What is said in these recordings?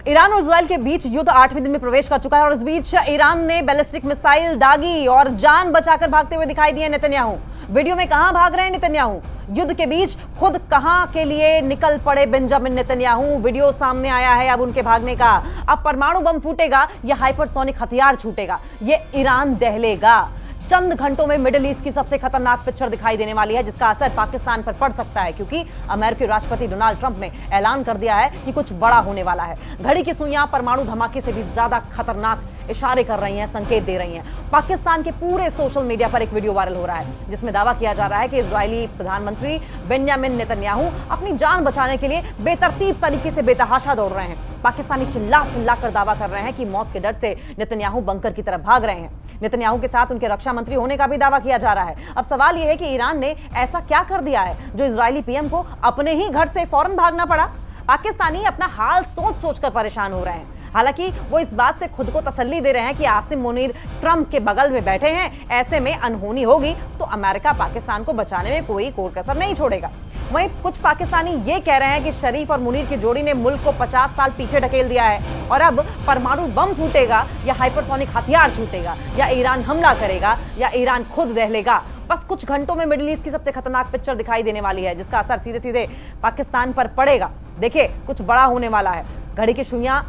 Iran और Israel के बीच युद्ध 8वें दिन में प्रवेश कर चुका है और इस बीच ईरान ने बैलिस्टिक मिसाइल दागी और जान बचाकर भागते हुए दिखाई दिए नेतन्याहू। वीडियो में कहां भाग रहे हैं नेतन्याहू? युद्ध के बीच खुद कहां के लिए निकल पड़े बेंजामिन नेतन्याहू। वीडियो सामने आया है अब उनके भागने का। अब परमाणु बम फूटेगा या हाइपरसोनिक हथियार छूटेगा, ये ईरान दहलेगा। चंद घंटों में मिडिल ईस्ट की सबसे खतरनाक पिक्चर दिखाई देने वाली है, जिसका असर पाकिस्तान पर पड़ सकता है, क्योंकि अमेरिकी राष्ट्रपति डोनाल्ड ट्रंप ने ऐलान कर दिया है कि कुछ बड़ा होने वाला है। घड़ी की सुइयां परमाणु धमाके से भी ज्यादा खतरनाक इशारे कर रही हैं, संकेत दे रही हैं। पाकिस्तान के पूरे सोशल मीडिया पर एक वीडियो वायरल हो रहा है जिसमें दावा किया जा रहा है कि इजरायली प्रधानमंत्री बेंजामिन नेतन्याहू अपनी जान बचाने के लिए बेतरतीब तरीके से बेतहाशा दौड़ रहे हैं। पाकिस्तानी चिल्ला चिल्ला कर दावा कर रहे हैं कि मौत के डर से नेतन्याहू बंकर की तरफ भाग रहे हैं। नेतन्याहू के साथ उनके रक्षा मंत्री होने का भी दावा किया जा रहा है। अब सवाल यह है कि ईरान ने ऐसा क्या कर दिया है जो इजरायली पीएम को अपने ही घर से फौरन भागना पड़ा। पाकिस्तानी अपना हाल सोच सोच कर परेशान हो रहे हैं। हालांकि वो इस बात से खुद को तसल्ली दे रहे हैं कि आसिम मुनीर ट्रंप के बगल में बैठे हैं, ऐसे में अनहोनी होगी तो अमेरिका पाकिस्तान को बचाने में कोई कोर कसर नहीं छोड़ेगा। वहीं कुछ पाकिस्तानी ये कह रहे हैं कि शरीफ और मुनीर की जोड़ी ने मुल्क को 50 साल पीछे ढकेल दिया है और अब परमाणु बम फूटेगा या हाइपरसोनिक हथियार छूटेगा या ईरान हमला करेगा या ईरान खुद दहलेगा। बस कुछ घंटों में मिडिल ईस्ट की सबसे खतरनाक पिक्चर दिखाई देने वाली है, जिसका असर सीधे सीधे पाकिस्तान पर पड़ेगा। देखिए, कुछ बड़ा होने वाला है। घड़ी की सुइयां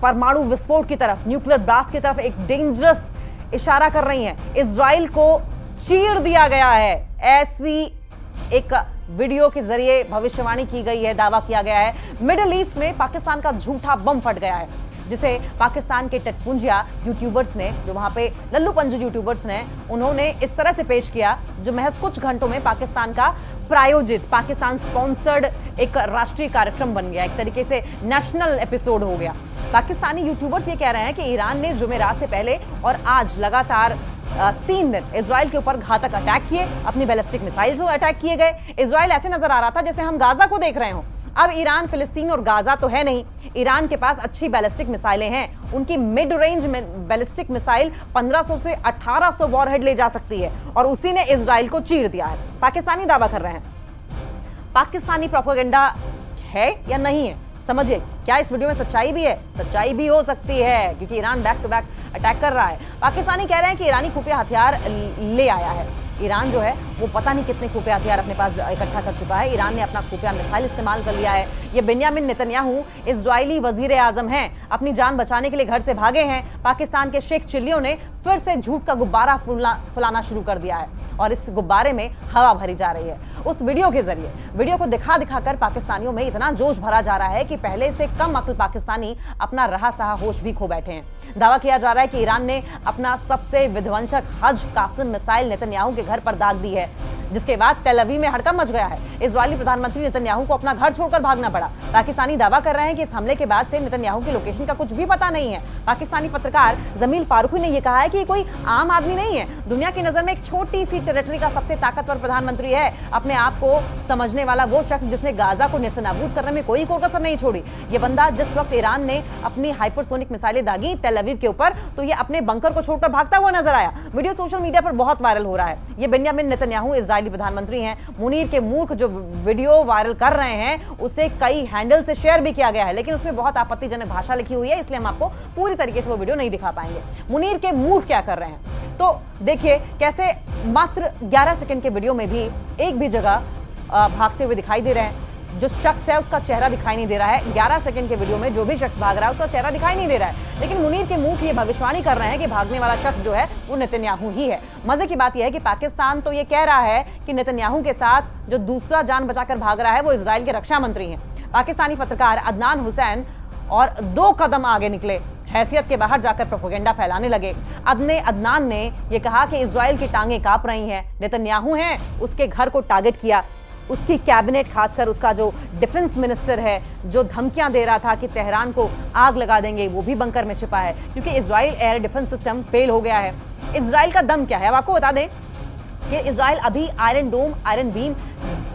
परमाणु विस्फोट की तरफ, न्यूक्लियर ब्लास्ट की तरफ एक डेंजरस इशारा कर रही हैं। इजराइल को चीर दिया गया है, ऐसी एक वीडियो के जरिए भविष्यवाणी की गई है, दावा किया गया है। मिडिल ईस्ट में पाकिस्तान का झूठा बम फट गया है, जिसे पाकिस्तान के टटपुंजिया यूट्यूबर्स ने, जो वहां पे लल्लू पंजू यूट्यूबर्स ने, उन्होंने इस तरह से पेश किया, जो महज कुछ घंटों में पाकिस्तान का प्रायोजित, पाकिस्तान स्पॉन्सर्ड एक राष्ट्रीय कार्यक्रम बन गया, एक तरीके से नेशनल एपिसोड हो गया। पाकिस्तानी यूट्यूबर्स ये कह रहे हैं कि ईरान ने जुमेरात से पहले और आज लगातार 3 दिन इजराइल के ऊपर घातक अटैक किए, अपनी बैलिस्टिक मिसाइल से अटैक किए गए। इजराइल ऐसे नजर आ रहा था जैसे हम गाजा को देख रहे हो। अब ईरान, फिलिस्तीन और गाजा तो है नहीं, ईरान के पास अच्छी बैलिस्टिक मिसाइलें हैं। उनकी मिड रेंज बैलिस्टिक मिसाइल 1500 से 1800 वॉरहेड ले जा सकती है और उसी ने इजराइल को चीर दिया है। पाकिस्तानी दावा कर रहे हैं। पाकिस्तानी प्रोपेगेंडा है या नहीं है, समझिए। क्या इस वीडियो में सच्चाई भी है? सच्चाई भी हो सकती है, क्योंकि Iran back to back attack कर रहा है। पाकिस्तानी कह रहे हैं कि ईरानी खुफिया हथियार ले आया है। ईरान जो है वो पता नहीं कितने खुफिया हथियार अपने पास इकट्ठा कर चुका है। ईरान ने अपना खुफिया मिसाइल इस्तेमाल कर लिया है। ये बेंजामिन नेतन्याहू इजरायली वजीर आजम हैं, अपनी जान बचाने के लिए घर से भागे हैं। पाकिस्तान के शेख चिल्लियों ने फिर से झूठ का गुब्बारा फुलाना शुरू कर दिया है और इस गुब्बारे में हवा भरी जा रही है। उस वीडियो के जरिए, वीडियो को दिखाकर पाकिस्तानियों में इतना जोश भरा जा रहा है कि पहले से कम अक्ल पाकिस्तानी अपना रहा सहा होश भी खो बैठे हैं। दावा किया जा रहा है कि ईरान ने अपना सबसे विध्वंसक हज कासिम मिसाइल नेतन्याहू के घर पर दाग दी है, जिसके बाद तेल अवीव में हड़कंप मच गया है। इजरायली प्रधानमंत्री नेतन्याहू को अपना घर छोड़कर भागना पड़ा। पाकिस्तानी दावा कर रहे हैं कि इस हमले के बाद से नेतन्याहू की लोकेशन का कुछ भी पता नहीं है। पाकिस्तानी पत्रकार जमील फारूकी ने यह कहा है कि कोई आम आदमी नहीं है, दुनिया की नजर में एक छोटी सी टेरिटरी का सबसे ताकतवर प्रधानमंत्री है। अपने आप को समझने वाला वो शख्स जिसने गाजा को नेस्तनाबूद करने में कोई कोर नहीं छोड़ी। ये बंदा जिस वक्त ईरान ने अपनी हाइपरसोनिक मिसाइलें दागी तेल अवीव के ऊपर, तो ये अपने बंकर को छोड़कर भागता हुआ नजर आया। वीडियो सोशल मीडिया पर बहुत वायरल हो रहा है। ये बेंजामिन नेतन्याहू इजरायली प्रधानमंत्री हैं। मुनीर के मूर्ख जो वीडियो वायरल कर रहे हैं, उसे कई हैंडल से शेयर भी किया गया है, लेकिन उसमें बहुत आपत्तिजनक भाषा लिखी हुई है, इसलिए हम आपको पूरी तरीके से वो वीडियो नहीं दिखा पाएंगे। मुनीर के मूर्ख क्या कर रहे हैं, तो देखिए कैसे मात्र 11 सेकंड के वीडियो में भी एक भी जगह भागते हुए दिखाई दे रहे हैं। जो शख्स है उसका चेहरा दिखाई नहीं दे रहा है। 11 सेकंड के वीडियो में जो भी शख्स भाग रहा है उसका चेहरा दिखाई नहीं दे रहा है, लेकिन मुनीर के मूर्ख ये भविष्यवाणी कर रहे हैं कि भागने वाला शख्स जो है वो नेतन्याहू ही है। मजे की बात यह है कि पाकिस्तान तो ये कह रहा है कि नेतन्याहू के साथ जो दूसरा जान बचाकर भाग रहा है वो इजराइल के रक्षा मंत्री हैं। पाकिस्तानी पत्रकार अदनान हुसैन और 2 कदम आगे निकले, हैसियत के बाहर जाकर प्रोपेगेंडा फैलाने लगे। अदनान ने यह कहा कि इजराइल की टांगें कांप रही हैं, नेतन्याहू हैं, उसके घर को टारगेट किया। उसकी कैबिनेट, खासकर उसका जो डिफेंस मिनिस्टर है, जो धमकियां दे रहा था कि तेहरान को आग लगा देंगे, वो भी बंकर में छिपा है, क्योंकि Israel air defence system fail हो गया है। इजराइल का दम क्या है, अब आपको बता दें कि इजराइल अभी Iron Dome, Iron Beam,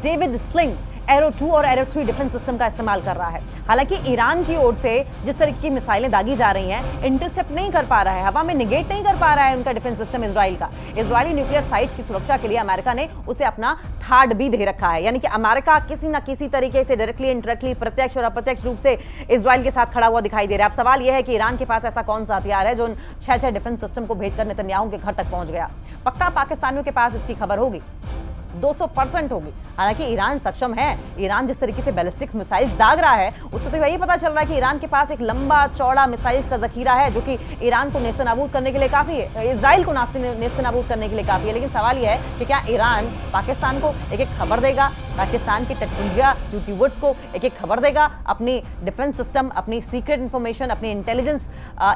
David Sling, Arrow 2 और एरो 3 डिफेंस सिस्टम का इस्तेमाल कर रहा है। हालांकि ईरान की ओर से जिस तरीके की मिसाइलें दागी जा रही हैं, इंटरसेप्ट नहीं कर पा रहा है, हवा में निगेट नहीं कर पा रहा है उनका डिफेंस सिस्टम इजराइल का। इजरायली न्यूक्लियर साइट की सुरक्षा के लिए अमेरिका ने उसे अपना थार्ड भी दे रखा है, यानी कि अमेरिका किसी ना किसी तरीके से डायरेक्टली इनडायरेक्टली प्रत्यक्ष और अप्रत्यक्ष रूप से इजराइल के साथ खड़ा हुआ दिखाई दे रहा है। अब सवाल यह है कि ईरान के पास ऐसा कौन सा हथियार है जो उन 6 डिफेंस सिस्टम को भेजकर नेतन्याहू के घर तक पहुंच गया। पक्का पाकिस्तानियों के पास इसकी खबर होगी, 200% होगी। हालांकि ईरान सक्षम है, ईरान जिस तरीके से बैलिस्टिक मिसाइल दाग रहा है उससे तो यही पता चल रहा है कि ईरान के पास एक लंबा चौड़ा मिसाइल्स का जखीरा है जो कि ईरान को नेस्तनाबूद करने के लिए काफी है, इजराइल को नेस्तनाबूद करने के लिए काफी है। लेकिन सवाल यह है कि क्या ईरान पाकिस्तान को एक एक खबर देगा, पाकिस्तान के टेक्नोलॉजिया यूट्यूबर्स को एक एक खबर देगा, अपनी डिफेंस सिस्टम, अपनी सीक्रेट इंफॉर्मेशन, अपनी इंटेलिजेंस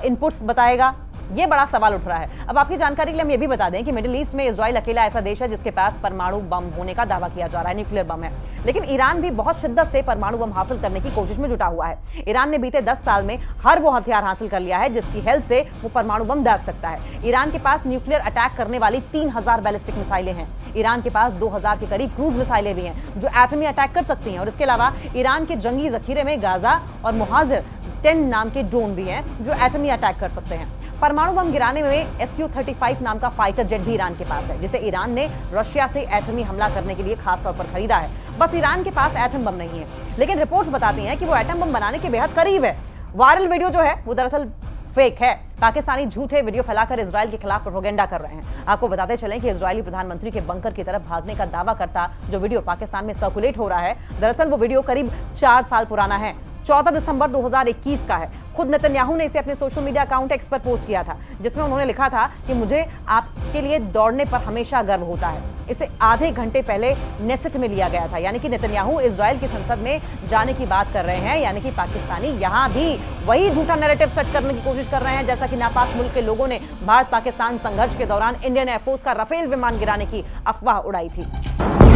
इनपुट्स बताएगा? ये बड़ा सवाल उठ रहा है। अब आपकी जानकारी के लिए हम ये भी बता दें कि मिडिल ईस्ट में इजराइल अकेला ऐसा देश है जिसके पास परमाणु बम होने का दावा किया जा रहा है, न्यूक्लियर बम है। लेकिन ईरान भी बहुत शिद्दत से परमाणु बम हासिल करने की कोशिश में जुटा हुआ है। ईरान ने बीते 10 साल में हर वो हथियार हासिल कर लिया है जिसकी हेल्प से वो परमाणु बम दाग सकता है। ईरान के पास न्यूक्लियर अटैक करने वाली 3000 बैलिस्टिक मिसाइलें हैं। ईरान के पास 2000 के करीब क्रूज मिसाइलें भी हैं जो एटमी अटैक कर सकती हैं। और इसके अलावा ईरान के जंगी जखीरे में गाजा और मुहाजिर 10 नाम के ड्रोन भी हैं जो एटमी अटैक कर सकते हैं। परमाणु बम गिराने में Su-35 नाम का फाइटर जेट भी ईरान के पास है, जिसे ईरान ने रशिया से एटमी हमला करने के लिए खास तौर पर खरीदा है। बस ईरान के पास एटम बम नहीं है, लेकिन रिपोर्ट्स बताती हैं कि वो एटम बम बनाने के बेहद करीब है। वायरल वीडियो जो है वो दरअसल फेक है। पाकिस्तानी झूठे वीडियो फैलाकर इजराइल के खिलाफ प्रोपेगेंडा कर रहे हैं। आपको बताते चलें कि इजरायली प्रधानमंत्री के बंकर की तरफ भागने का दावा करता जो वीडियो पाकिस्तान में सर्कुलेट हो रहा है, दरअसल वो वीडियो करीब 4 साल पुराना है। 14 दिसंबर 2021 का है। खुद नेतन्याहू ने इसे अपने सोशल मीडिया अकाउंट एक्स पर पोस्ट किया था, जिसमें उन्होंने लिखा था कि मुझे आपके लिए दौड़ने पर हमेशा गर्व होता है। इसे आधे घंटे पहले नेसेट में लिया गया था, यानी कि नेतन्याहू इजराइल की संसद में जाने की बात कर रहे हैं, यानी कि पाकिस्तानी यहां भी वही झूठा नैरेटिव सेट करने की कोशिश कर रहे हैं जैसा कि नापाक मुल्क के लोगों ने भारत पाकिस्तान संघर्ष के दौरान इंडियन एयरफोर्स का राफेल विमान गिराने की अफवाह उड़ाई थी।